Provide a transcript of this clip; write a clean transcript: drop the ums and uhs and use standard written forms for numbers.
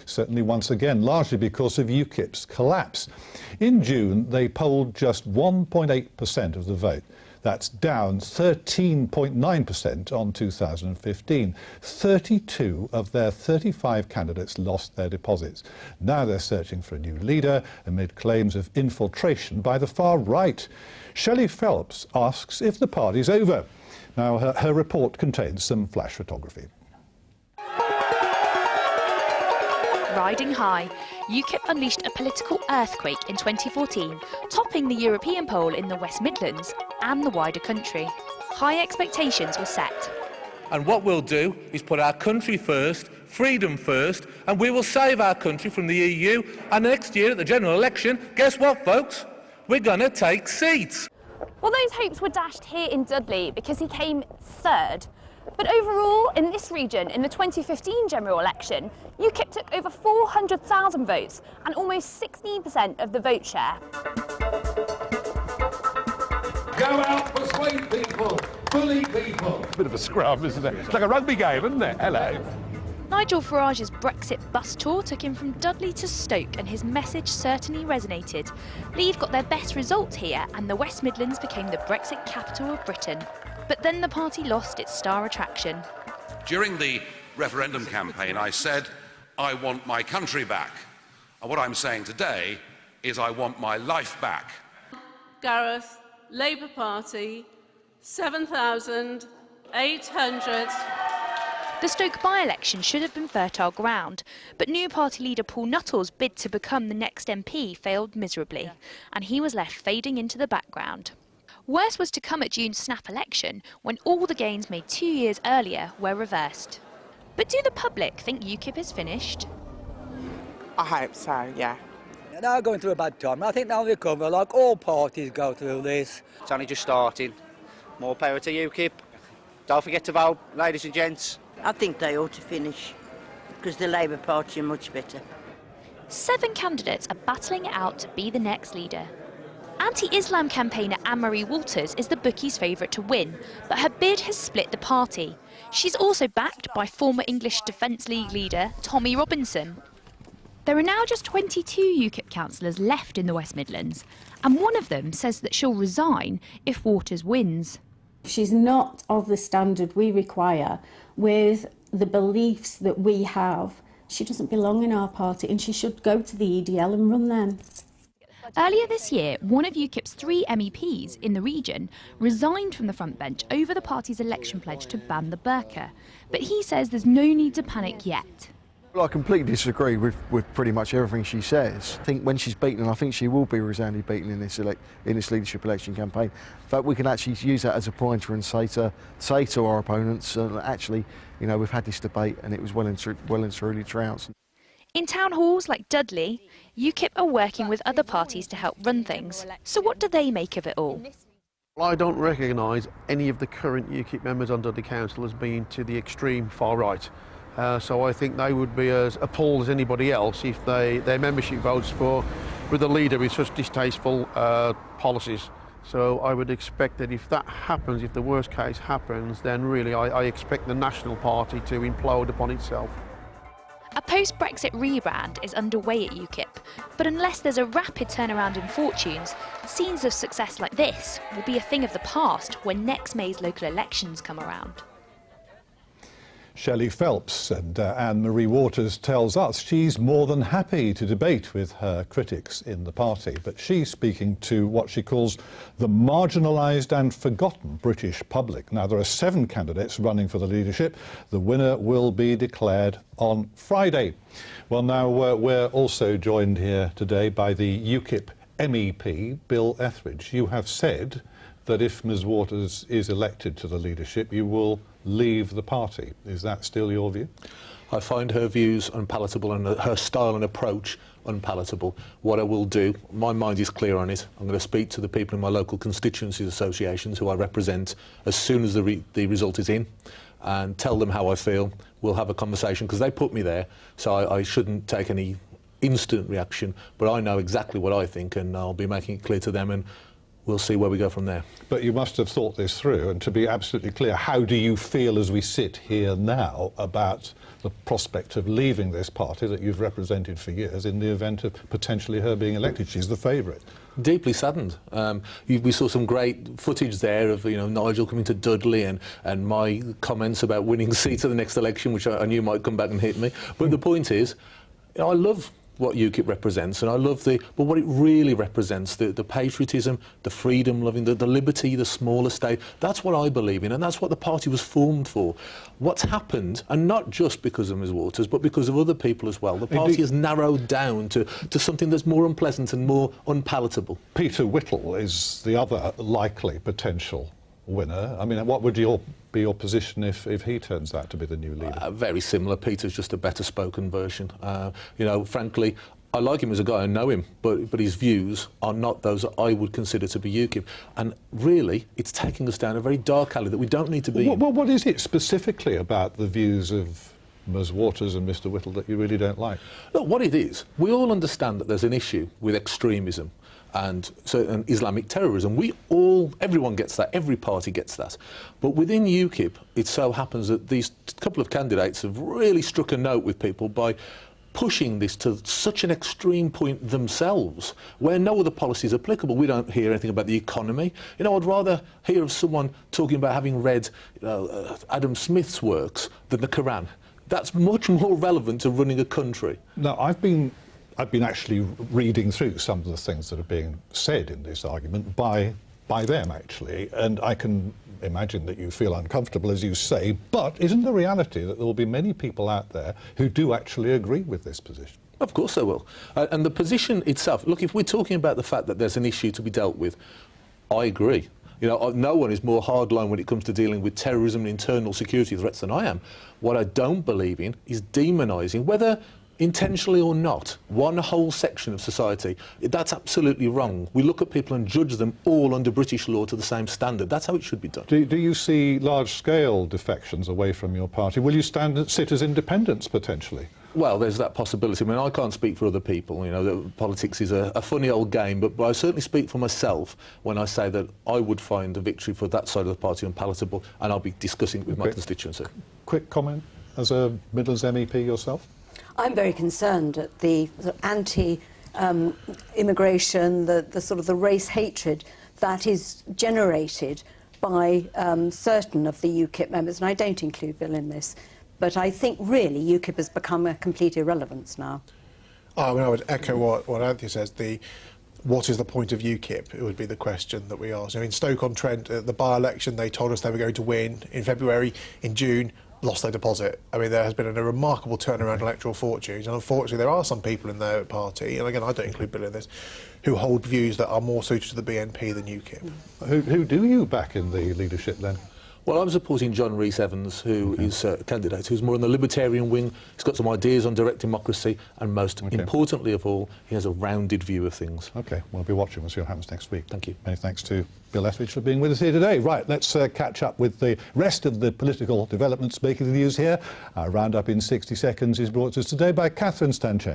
certainly once again, largely because of UKIP's collapse. In June, they polled just 1.8% of the vote. That's down 13.9% on 2015. 32 of their 35 candidates lost their deposits. Now they're searching for a new leader amid claims of infiltration by the far right. Shelley Phelps asks if the party's over. Now, her report contains some flash photography. Riding high, UKIP unleashed a political earthquake in 2014, topping the European poll in the West Midlands and the wider country. High expectations were set. And what we'll do is put our country first, freedom first, and we will save our country from the EU. And next year at the general election, guess what, folks? We're going to take seats. Well, those hopes were dashed here in Dudley because he came third. But overall, in this region, in the 2015 general election, UKIP took over 400,000 votes and almost 16% of the vote share. Go out, persuade people, bully people. Bit of a scrum, isn't it? It's like a rugby game, isn't it? Hello. Nigel Farage's Brexit bus tour took him from Dudley to Stoke, and his message certainly resonated. Leave got their best result here, and the West Midlands became the Brexit capital of Britain. But then the party lost its star attraction. During the referendum campaign, I said, I want my country back. And what I'm saying today is I want my life back. Gareth, Labour Party, 7,800. The Stoke by-election should have been fertile ground, but new party leader Paul Nuttall's bid to become the next MP failed miserably, and he was left fading into the background. Worse was to come at June's snap election, when all the gains made 2 years earlier were reversed. But do the public think UKIP is finished? I hope so, yeah. They're going through a bad time. I think they'll recover, like all parties go through this. It's only just starting. More power to UKIP. Don't forget to vote, ladies and gents. I think they ought to finish, because the Labour Party are much better. 7 candidates are battling it out to be the next leader. Anti-Islam campaigner Anne-Marie Walters is the bookies' favourite to win, but her bid has split the party. She's also backed by former English Defence League leader Tommy Robinson. There are now just 22 UKIP councillors left in the West Midlands, and one of them says that she'll resign if Walters wins. She's not of the standard we require with the beliefs that we have. She doesn't belong in our party, and she should go to the EDL and run them. Earlier this year, one of UKIP's 3 MEPs in the region resigned from the front bench over the party's election pledge to ban the burqa. But he says there's no need to panic yet. Well, I completely disagree with pretty much everything she says. I think when she's beaten, and I think she will be resoundingly beaten in this leadership election campaign, but we can actually use that as a pointer and say to our opponents, actually, you know, we've had this debate and it was well and truly trounced. In town halls like Dudley, UKIP are working with other parties to help run things. So what do they make of it all? Well, I don't recognise any of the current UKIP members on Dudley Council as being to the extreme far right. So I think they would be as appalled as anybody else if their membership votes with a leader with such distasteful policies. So I would expect that if that happens, if the worst case happens, then really I expect the National Party to implode upon itself. A post-Brexit rebrand is underway at UKIP, but unless there's a rapid turnaround in fortunes, scenes of success like this will be a thing of the past when next May's local elections come around. Shelley Phelps, and Anne-Marie Waters tells us she's more than happy to debate with her critics in the party, but she's speaking to what she calls the marginalised and forgotten British public. Now, there are 7 candidates running for the leadership. The winner will be declared on Friday. Well, now we're also joined here today by the UKIP MEP, Bill Etheridge. You have said that if Ms Waters is elected to the leadership, you will leave the party. Is that still your view? I find her views unpalatable and her style and approach unpalatable. What I will do, my mind is clear on it. I'm going to speak to the people in my local constituencies associations who I represent as soon as the result is in, and tell them how I feel. We'll have a conversation, because they put me there, so I shouldn't take any instant reaction, but I know exactly what I think, and I'll be making it clear to them, and we'll see where we go from there. But you must have thought this through, and to be absolutely clear, how do you feel as we sit here now about the prospect of leaving this party that you've represented for years in the event of potentially her being elected? She's the favourite. Deeply saddened. We saw some great footage there of Nigel coming to Dudley and my comments about winning seats at the next election, which I knew might come back and hit me. But the point is, I love what UKIP represents, and I love but what it really represents, the patriotism, the freedom loving, the liberty, the smaller state. That's what I believe in, and that's what the party was formed for. What's happened, and not just because of Ms Waters, but because of other people as well, the party has narrowed down to something that's more unpleasant and more unpalatable. Peter Whittle is the other likely potential winner. I mean, what would be your position if he turns out to be the new leader? Very similar. Peter's just a better spoken version. Frankly, I like him as a guy, I know him, but his views are not those that I would consider to be UKIP. And really, it's taking us down a very dark alley that we don't need to be in. What is it specifically about the views of Ms Waters and Mr Whittle that you really don't like? Look, what it is, we all understand that there's an issue with extremism and Islamic terrorism. Everyone gets that, every party gets that. But within UKIP, it so happens that these couple of candidates have really struck a note with people by pushing this to such an extreme point themselves, where no other policy is applicable. We don't hear anything about the economy. I'd rather hear of someone talking about having read Adam Smith's works than the Quran. That's much more relevant to running a country. Now, I've been actually reading through some of the things that are being said in this argument by them, actually, and I can imagine that you feel uncomfortable, as you say, but isn't the reality that there will be many people out there who do actually agree with this position? Of course they will. And the position itself, look, if we're talking about the fact that there's an issue to be dealt with, I agree. No one is more hardline when it comes to dealing with terrorism and internal security threats than I am. What I don't believe in is demonising, whether intentionally or not, one whole section of society. That's absolutely wrong. We look at people and judge them all under British law to the same standard. That's how it should be done. Do you see large-scale defections away from your party? Will you sit as independents, potentially? Well, there's that possibility. I mean, I can't speak for other people. Politics is a funny old game, but I certainly speak for myself when I say that I would find a victory for that side of the party unpalatable, and I'll be discussing it with my constituency. Quick comment as a Midlands MEP yourself? I'm very concerned at the anti-immigration, the race hatred that is generated by certain of the UKIP members, and I don't include Bill in this, but I think really UKIP has become a complete irrelevance now. I would echo what Anthony says. What is the point of UKIP? It would be the question that we ask. In Stoke-on-Trent, the by-election, they told us they were going to win in February. In June, lost their deposit. I mean, there has been a remarkable turnaround in electoral fortunes, and unfortunately there are some people in their party, and again I don't include Bill in this, who hold views that are more suited to the BNP than UKIP. Who do you back in the leadership then? Well, I'm supporting John Rhys-Evans, who is a candidate who's more on the libertarian wing. He's got some ideas on direct democracy, and most importantly of all, he has a rounded view of things. OK, we'll be watching. We'll see what happens next week. Thank you. Many thanks to Bill Etheridge for being with us here today. Right, let's catch up with the rest of the political developments making the news here. Our roundup in 60 seconds is brought to us today by Catherine Stanchesh.